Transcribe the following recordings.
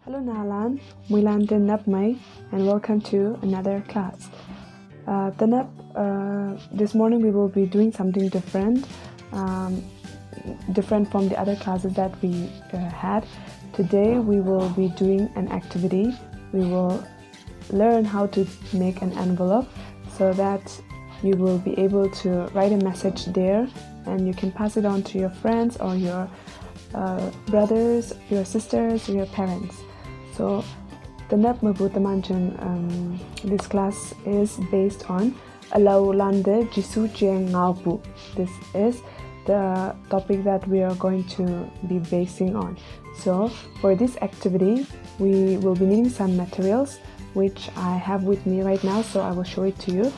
Hello Nalan, Mulan Tenap Mai, and welcome to another class. This morning we will be doing something different, different from the other classes that we had. Today we will be doing an activity. We will learn how to make an envelope so that you will be able to write a message there, and you can pass it on to your friends or your brothers, your sisters, or your parents. So this class is based on Alaulande Jisu Jiang Ngaupu. This is the topic that we are going to be basing on. So for this activity, we will be needing some materials which I have with me right now, so I will show it to you.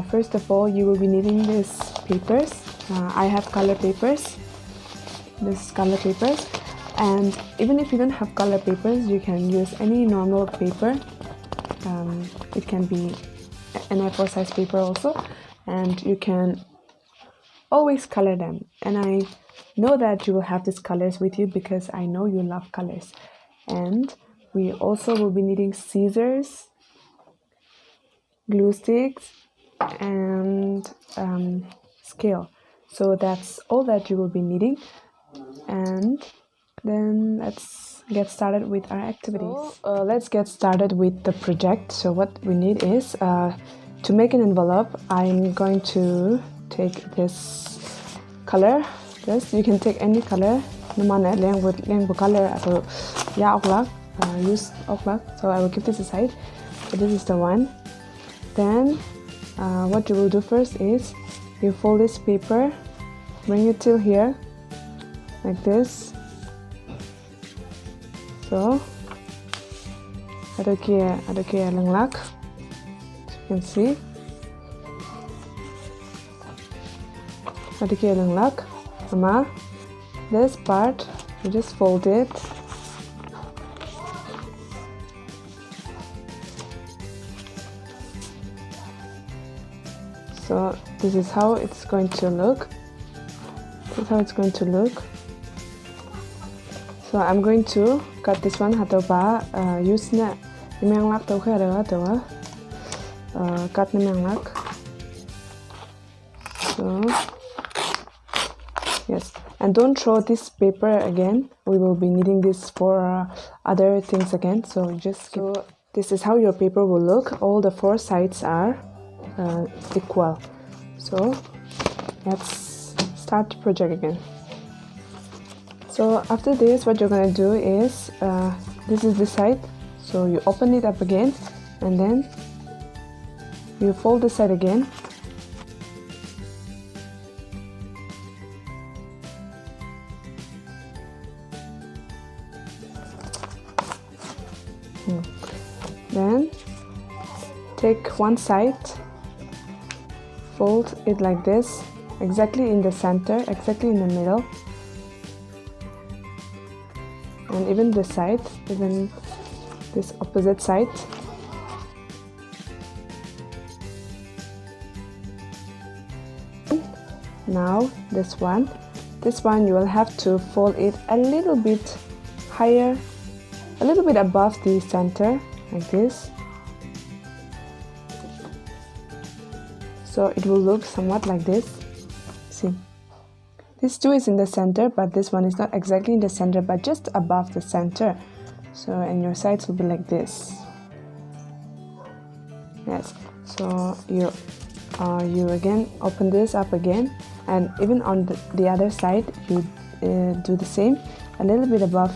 First of all, you will be needing these papers. I have color papers. And even if you don't have color papers, you can use any normal paper. It can be an A4 size paper also, and you can always color them. And I know that you will have these colors with you because I know you love colors. And we also will be needing scissors, glue sticks, and scale. So that's all that you will be needing. And then let's get started with our activities. So, let's get started with the project. So what we need is to make an envelope. I'm going to take this color. You can take any color. Color use okla. So I will keep this aside. So this is the one. Then what you will do first is you fold this paper, bring it till here, like this. So ada kia lenglak, as you can see. Ada kia lenglak, sama this part you just fold it. So this is how it's going to look. So I'm going to cut this one. Use na lak cut lak. So yes, and don't throw this paper again. We will be needing this for other things again. So this is how your paper will look. All the four sides are equal. So let's start the project again. So after this, what you're going to do is this is the side, so you open it up again and then you fold the side again. Then take one side, fold it like this, exactly in the center, exactly in the middle. And even this side, even this opposite side. Now this one you will have to fold it a little bit higher, a little bit above the center, like this. So it will look somewhat like this. See, this two is in the center, but this one is not exactly in the center, but just above the center. So, and your sides will be like this. Yes. So you again open this up again, and even on the other side, you do the same, a little bit above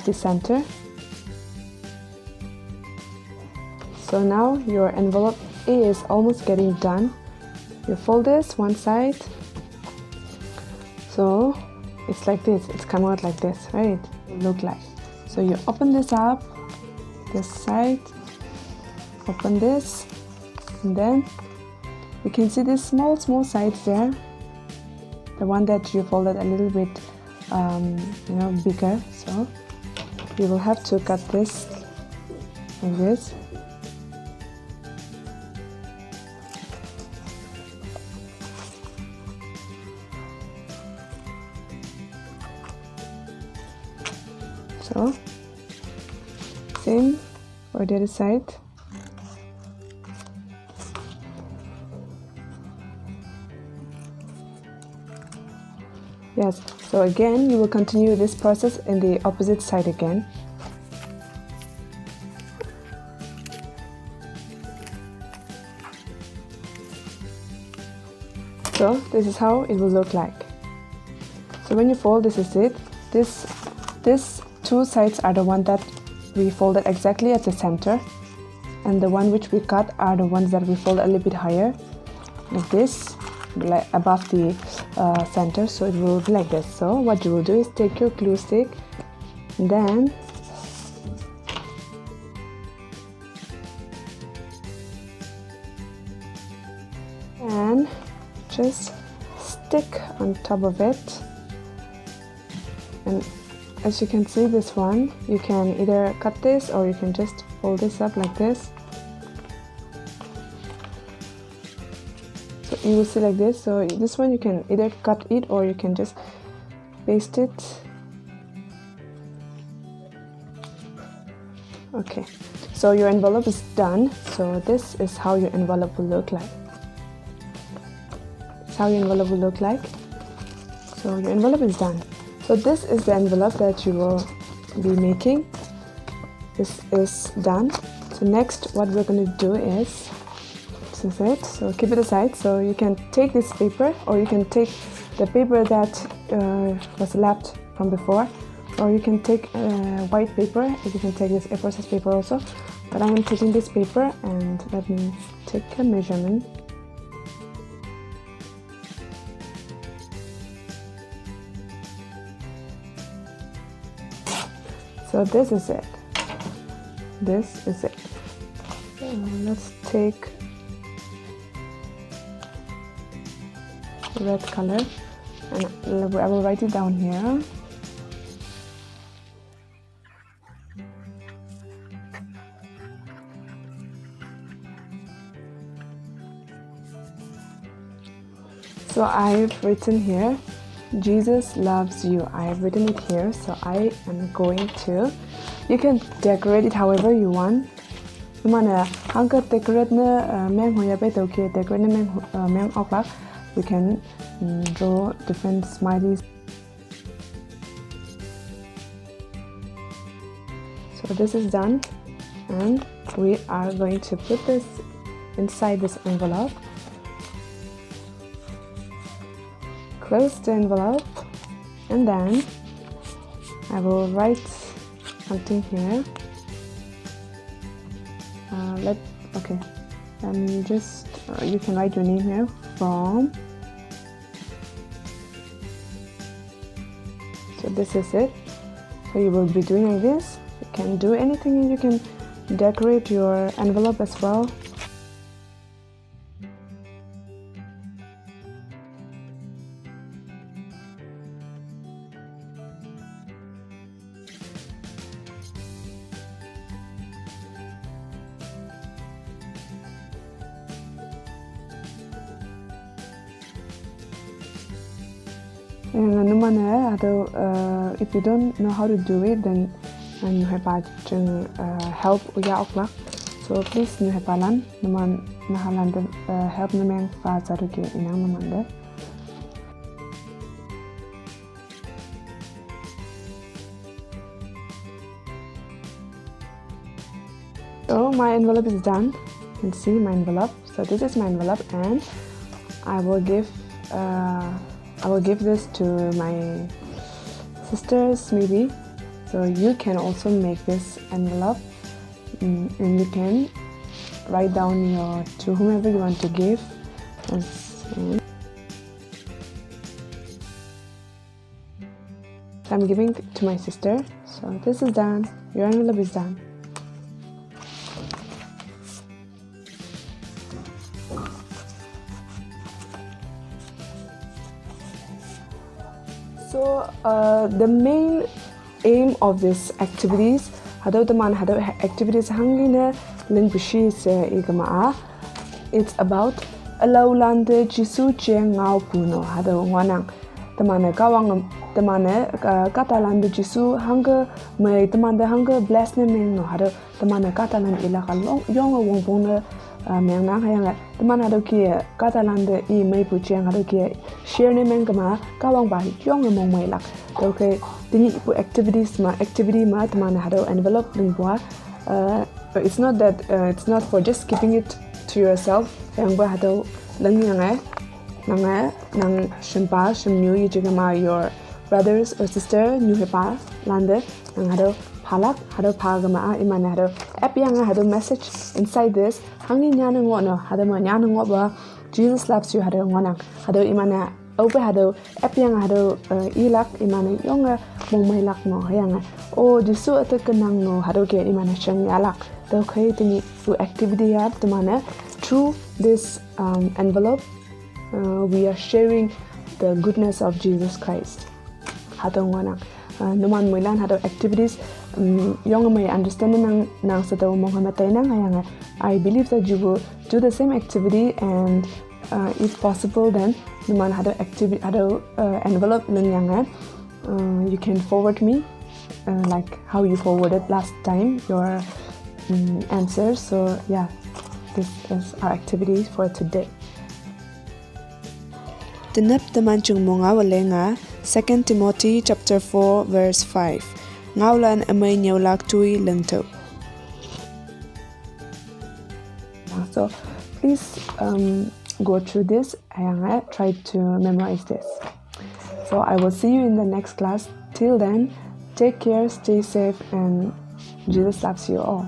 the center. So now your envelope is almost getting done. You fold this one side. So it's like this, it's come out like this, right? Look like. So you open this up, this side, open this, and then you can see these small sides there. The one that you folded a little bit, bigger. So you will have to cut this like this. So Same for the other side. Yes, so again you will continue this process in the opposite side again. So this is how it will look like. So when you fold, this is it. This two sides are the one that we folded exactly at the center, and the one which we cut are the ones that we fold a little bit higher, like this, like above the center. So it will be like this. So what you will do is take your glue stick, and then just stick on top of it. And as you can see, this one, you can either cut this or you can just fold this up like this. So you will see like this. So this one you can either cut it or you can just paste it. Okay, so your envelope is done. So this is how your envelope will look like. This is how your envelope will look like. So your envelope is done. So this is the envelope that you will be making. This is done. So next what we're going to do is, this is it. So keep it aside. So you can take this paper, or you can take the paper that was lapped from before, or you can take white paper. You can take this A4 size paper also. But I am taking this paper, and let me take a measurement. So this is it. This is it. Let's take red color, and I will write it down here. So I've written here, Jesus loves you. I have written it here, so I am going to, you can decorate it however you want. Decorate we can draw different smileys. So this is done, and we are going to put this inside this envelope. Close the envelope, and then I will write something here. Okay, and just you can write your name here from. So this is it. So you will be doing like this. You can do anything, and you can decorate your envelope as well. If you don't know how to do it, then you have to help Uya Okla. So please you have Alan, Naman Nahalan help Namang Fazaruki in Amanda. So my envelope is done. You can see my envelope. So this is my envelope, and I will give this to my sisters maybe. So you can also make this envelope, and you can write down to whomever you want to give. So I'm giving to my sister. So this is done. Your envelope is done. So the main aim of this activities, activities it's about allow lande jisu che ngao puno wanang temane kawang temane katalan de jisu hanga mai temande hanga bless ne meng no hado temane katalan ila kalong yong wong pong meng na hayang teman hado ki katalan de I mai pu chiang hado ki share ne meng kama kawang ba yong mong mai lak okay tini pu activity ma temane hado envelope lingwa it's not that it's not for just keeping it to yourself yang ba hado lang yang nang shimpa shimnyu yijigama your brothers or sister new hepa lande nang hado phalak hado phagama imane hado app yang hado message inside this hangi nyana ngono hado ma nyana ngoba Jesus loves you hado ngona hado imane ope hado app yang hado ilak imane yonga mongmai lak mo hayanga o jisu atakenang no hado ke imane chang yalak to khai tini fu activity ya temane through this envelope we are sharing the goodness of Jesus Christ. Hatong wana numan mulan hado activities young may understand nang sato Muhammaday nang hayanga. I believe that you will do the same activity and if possible then numan hado activity hado envelope nang yanga you can forward me like how you forwarded last time your answers. So yeah, this is our activity for today. Tinap teman chung monga walenga 2 Timothy chapter 4 verse 5 ngaulan amay nyawlak tui lengto. So please go through this and try to memorize this. So I will see you in the next class. Till then, take care, stay safe, and Jesus loves you all.